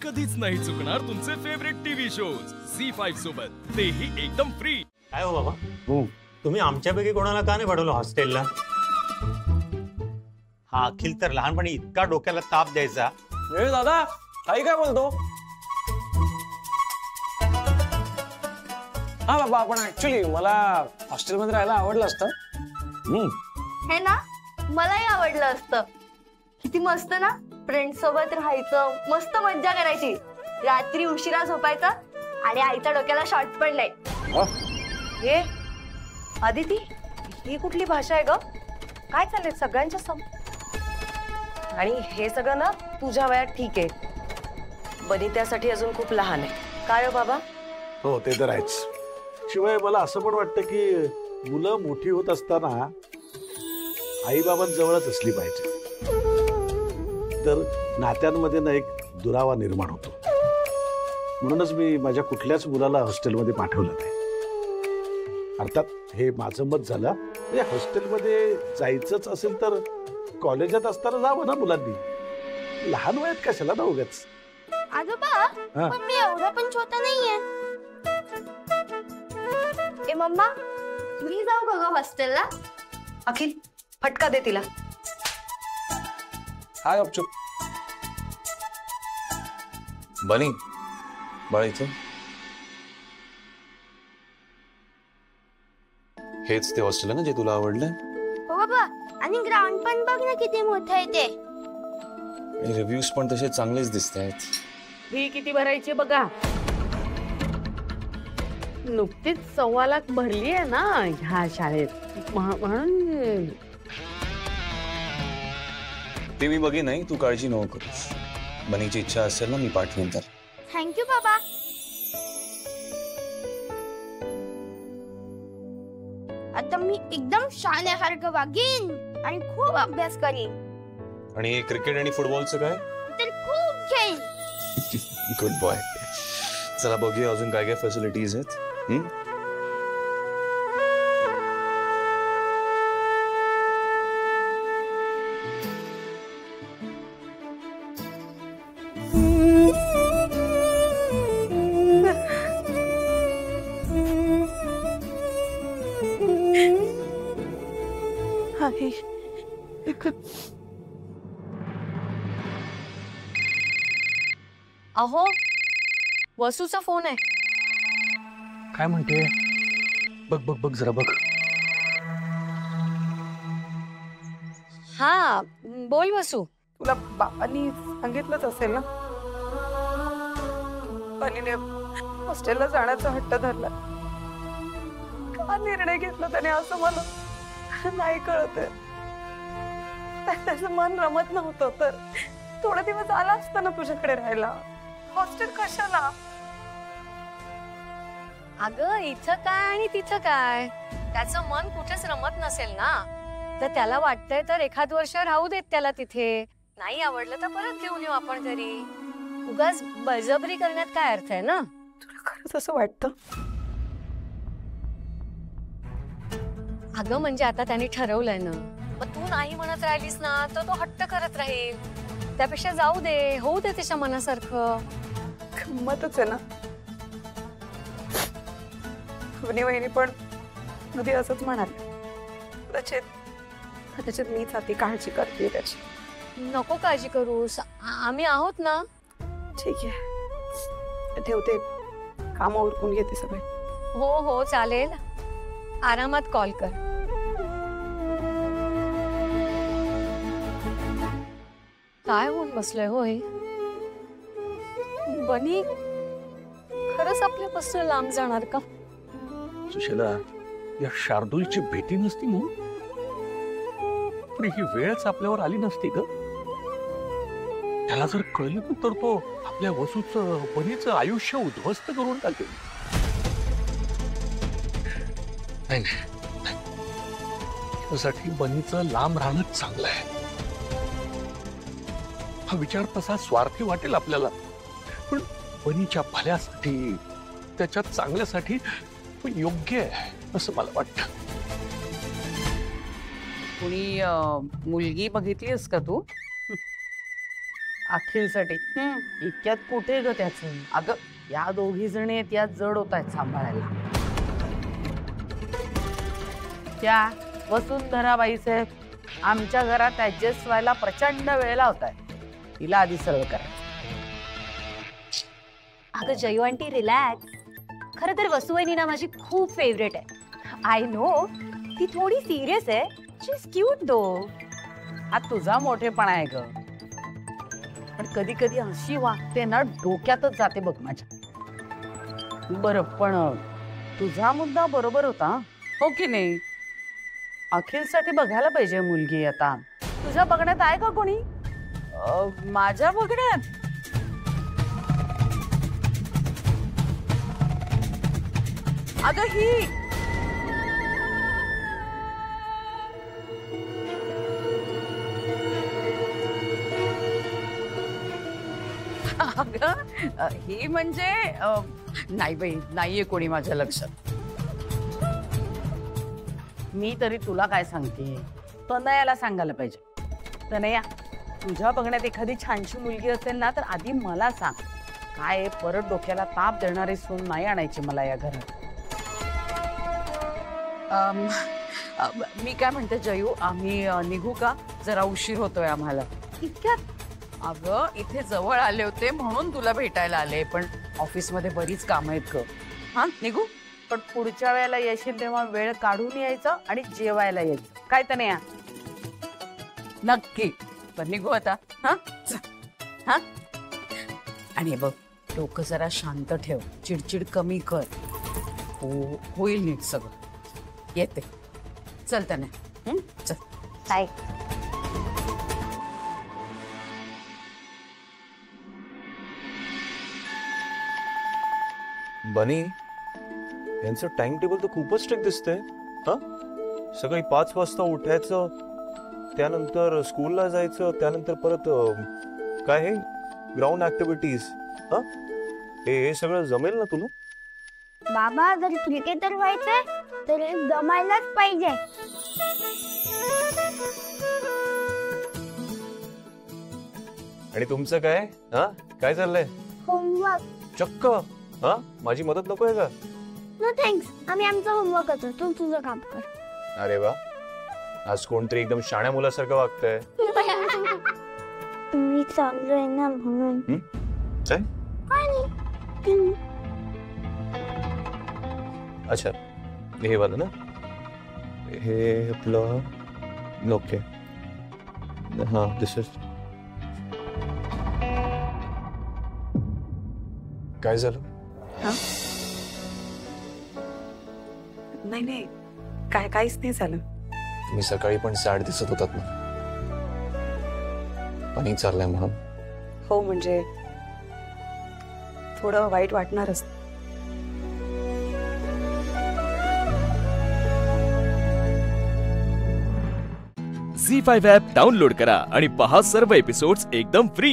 कधीच नाही चुकणार तुमचे फेवरेट टीव्ही शोज झी5 सोबत, तेही एकदम फ्री। काय हो बाबा, तुम्ही आमच्यापैकी कोणाला का नाही पाठवलं हॉस्टेलला? हा अखिल तर लहानपणी इतका डोक्याला ताप द्यायचा। दादा आई काय बोलतो? हा बाबा, पण ऍक्च्युली मला हॉस्टेलमध्ये राहायला आवडलं असतं। हे ना, मलाही आवडलं असतं। किती मस्त ना, फ्रेंड्स सोबत राहायचं, मस्त मज्जा करायची, रात्री उशिरा झोपायचं आणि आईच्या डोक्याला शॉट पण नाही। हे आदिती, ही कुठली भाषा आहे ग? काय चाललंय सगळ्यांच्या समोर? आणि हे सगळं ना तुझ्या वयात ठीक आहे, बनी त्यासाठी अजून खूप लहान आहे। काय हो बाबा? हो, ते तर आहेच। शिवाय मला असं पण वाटतं की मुलं मोठी होत असताना आई बाबांजवळच असली पाहिजे, तर नात्यांमध्ये ना एक दुरावा निर्माण होतो। म्हणूनच मी माझ्या कुठल्याच मुलाला हॉस्टेलमध्ये पाठवलं नाही। अर्थात हे माझं मत झालं, म्हणजे हॉस्टेलमध्ये जायचंच असेल तर कॉलेजात असताना जावं ना मुलांनी, लहान वयात कशाला ना उगाच। आजोबा, पण मी एवढा पण छोटा नाहीये। ए मम्मा, मी जाऊ का हॉस्टेलला? अखिल, फटका दे तिला। हा गपचूप। बनी, बाळा इथं हेच ते हॉस्टेल आहे ना जे तुला आवडलं? हो बाबा, आणि ग्राउंड पण बघ ना किती मोठं आहे ते। रिव्ह्यूज पण तसे चांगलेच दिसतायत। फी किती भरायची बघा? नुकतीच 1.25 लाख भरली आहे ना ह्या शाळेत, म्हणून ते मी बघी नाही, तू काळजी नको करूस। बनीची इच्छा असेल ना मी पाठवेन तर। थँक्यू बाबा। आता मी एकदम शाण्यासारखं वागेन आणि खूप अभ्यास करीन। आणि क्रिकेट आणि फुटबॉलचं काय? तर खूप खेळ। Good boy. चला बघूया अजून काय काय फॅसिलिटीज आहेत। अहो, वसूचा फोन आहे। काय म्हणते? बघ बघ बघ जरा बघ। हा बोल वसू। तुला बाबांनी सांगितलंच असेल ना, बनीने हॉस्टेलला जाण्याचा हट्ट धरला। का निर्णय घेतला त्याने असं मला नाही कळत आहे। त्याचं मन रमत नव्हतं तर थोडे दिवस आला असता ना तुझ्याकडे राहायला। हॉस्टेल कशाला? अगं इथं काय आणि तिथं काय, त्याचं मन कुठेच रमत नसेल ना, तर त्याला वाटतंय तर एखाद वर्ष राहू देत त्याला तिथे, नाही आवडलं तर परत घेऊन येऊ आपण घरी। उगाच बळजबरी करण्यात काय अर्थ आहे ना? तुला खरंच असं वाटतं? अगं म्हणजे आता त्याने ठरवलंय ना, मग तू नाही म्हणत राहिलीस ना तर तो हट्ट करत राहील। त्यापेक्षा जाऊ दे, होऊ दे त्याच्या मनासारखं। गंमतच आहे ना, बनी वहिनी पण कधी असंच म्हणाले। कदाचित मीच अति काळजी करते त्याची। नको काळजी करूस, आम्ही आहोत ना। ठीक आहे, ठेवते, काम उरकून घेते सगळे। हो हो चालेल, आरामात कॉल कर। काय होऊन बसलंय होय? बनी खरंच आपल्यापासून लांब जाणार का? सुशेला, या शार्दूलची भेटी नसती म्हणून ही वेळच आपल्यावर आली नसती ग। त्याला जर कळलं तर तो आपल्या वसूचं बनीचं आयुष्य उद्ध्वस्त करून टाकेल। नाही नाही, त्यासाठी बनीचं लांब राहणं चांगलं आहे। हा विचार तसा स्वार्थी वाटेल आपल्याला, पण बनीच्या भल्यासाठी, त्याच्या चांगल्यासाठी योग्य आहे असं मला वाटतं। कोणी मुलगी बघितलीस का तू? अखिलसाठी इतक्यात कुठे ग त्याचं? अगं या दोघी जणी त्यात जड होत आहेत सांभाळायला. त्या वसुंधराबाई साहेब आमच्या घरात ऍडजस्ट व्हायला प्रचंड वेळ लावताय. तिला आधी सरळ करा. अगं जयू आंटी रिलॅक्स. खरं तर वसुवहिनी ना माझी खूप फेवरेट आहे. आय नो ती थोडी सिरियस आहे. शी इज क्यूट दो. हा तुझा मोठेपणा आहे ग, पण कधी कधी अशी वागते ना डोक्यातच जाते बघ माझ्या. बरं पण तुझा मुद्दा बरोबर होता हो की नाही? अखिलसाठी बघायला पाहिजे मुलगी. आता तुझ्या बघण्यात आहे का कोणी? माझ्या बघण्यात अगं ही अगं ही म्हणजे नाही बाई, नाहीये कोणी माझ्या लक्षात. मी तरी तुला काय सांगते, तनयाला सांगायला पाहिजे. तनया, तुझ्या बघण्यात एखादी छानशी मुलगी असेल ना तर आधी मला सांग. काय परत डोक्याला ताप देणारी सून नाही आणायची मला या घरात. मी काय म्हणते जयू, आम्ही निघू का? जरा उशीर होतोय आम्हाला. इतक्यात? अगं इथे जवळ आले होते म्हणून तुला भेटायला आले, पण ऑफिसमध्ये बरीच कामं आहेत ग. हा निघू, पण पुढच्या वेळेला येशील तेव्हा वेळ काढून यायचं आणि जेवायला यायचं. काय तर नाही? नक्की. पण निघू आता. हा हा. आणि बघ डोकं जरा शांत ठेव, चिडचिड कमी कर. होईल नीट सगळं. येते. चल त्याने. चल. बाय. बनी, यांचं टाइम टेबल तर खूपच स्ट्रिक्ट दिसतंय. हा, सकाळी 5 वाजता उठायचं, त्यानंतर स्कूलला जायचं, त्यानंतर परत काय हे ग्राउंड ऍक्टिव्हिटीज. हा, हे सगळं जमेल ना तुला? बाबा जर क्रिकेटर व्हायचंय तर जमायलाच पाहिजे. आणि तुमचं काय? हा, काय चाललंय? होमवर्क. चक्क. हा, माझी मदत नकोय का? नो थँक्स, आम्ही आमचं होमवर्क करतो, तू तुझं काम कर. अरे वा, आज कोणतरी एकदम शाण्या मुलासारखं वागतंय. मी चांगलं आहे ना म्हणून. काय? अच्छा, हे वाला ना, हे आपलं ओके. हा, दिस इज. काय झालं? नाही नाही, काहीच नाही झालं. मी सकाळी पण सॅड दिसत होतात ना, पाणी चाललंय म्हणून. हो म्हणजे थोडं वाईट वाटणारच. झी5 ॲप डाउनलोड करा आणि पहा सर्व एपिसोड्स एकदम फ्री.